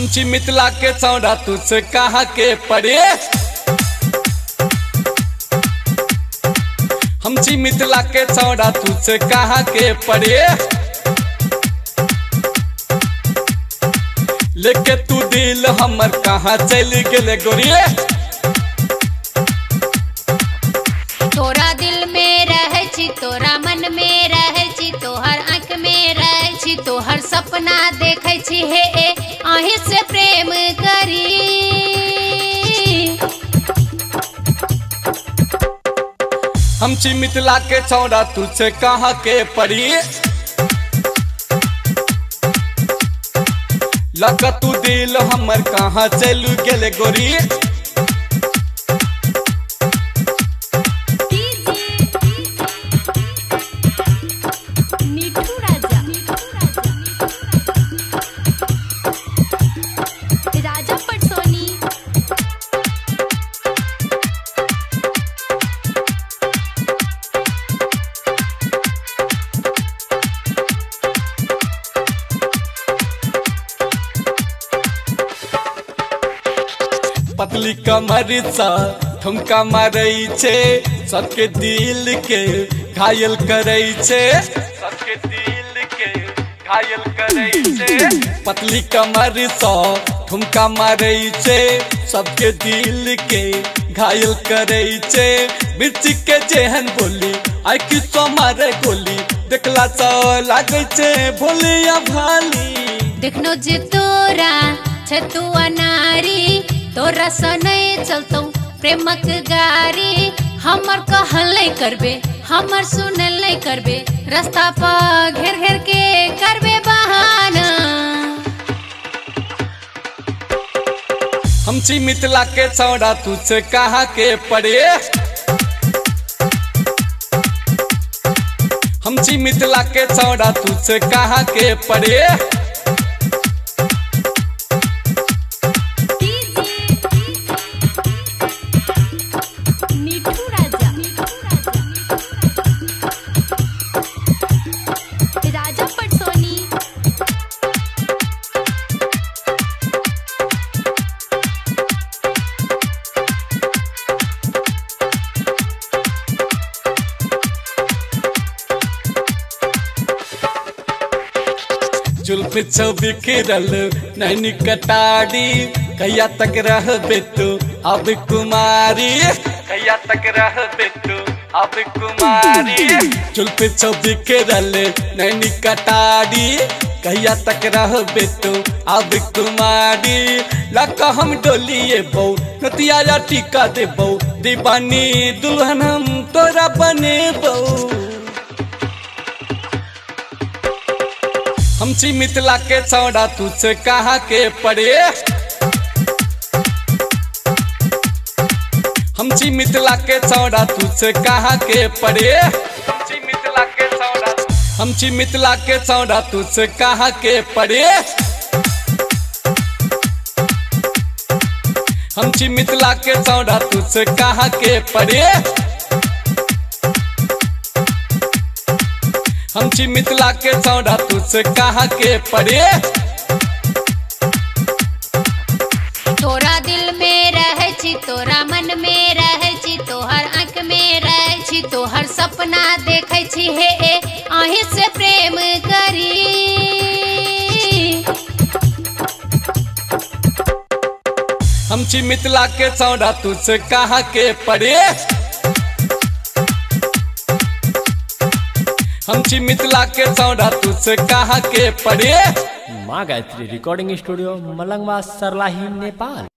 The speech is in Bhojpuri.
हम छी मिथिला के चौड़ा तुझसे कहा के पड़े। हम छी मिथिला के चौड़ा तुझसे कहा के पड़े। लेके तू दिल हमर कहाँ चल गेले गोरिये। तोरा दिल में रहे छी, तोरा मन में रहे छी, तोहर आँख में रहे छी, तोहर सपना देखे छी हे अहीं से प्रेम करी। हम छी मिथिला के चौड़ा तुझसे कहा के पड़ी। लगा तू दिल हमर कहाँ चलू गेले गोरी। राजा पटसोनी पतली कमर सा ठुमका मारई छे, सबके दिल के घायल करई छे, सबके दिल के घायल करई छे। पतली कमर सा ठुमका मारई छे, सबके दिल के घायल करई छे। मिर्ची के जेहन बोली आई कि सो मारे गोली, देखला सा लागे छे भोलिया भाली। देखनो जे तोरा छतुआ नारी, तोरा सने चलतो प्रेमक गारी। हमर कहल नहीं करबे, हमर सुनल नहीं करबे, रास्ता पर घेर घेर के करबे बहाना। हम छी मिथिला के चौड़ा तुझसे कहा के पड़े। हम छी मिथिला के चौड़ा तुझसे कहा के पड़े। राजा पटसोनी जुल्फ छवि किरल नैनी कटारी, कहिया तक रहबे तू अब कुमारी, कहिया तक रहबे तू अब कुमारी। जुल्फ छवि किरल नैनी कटारी, कहिया तक रहबे तू अब कुमारी। लका हम डोलिए बो नतिया टीका देबो, दीवानी दुल्हन हम तोरा बनेबो। हम छी मिथिला के चौड़ा तुझसे कहा के पड़े। हम छी मिथिला के चौड़ा तुझसे कहा के पड़े। हम छी मिथिला के चौड़ा, हम छी मिथिला के चौड़ा तुझसे कहा के पड़े। हम छी मिथिला के चौड़ा तुझसे कहा के पड़े। हम छी मिथिला के चौड़ा तुझसे कहा के पड़े। तोरा दिल में रहे छी, तोरा मन में रहे छी, तोहर आँख में रहे छी, तोहर सपना देखे छी हे अहीं से प्रेम करी। हम छी मिथिला के चौड़ा तुझसे कहा के पड़े। हम छी मिथिला के चौड़ा तुझसे कहा के पड़े। माँ गायत्री रिकॉर्डिंग स्टूडियो मलंगवा सरलाही नेपाल।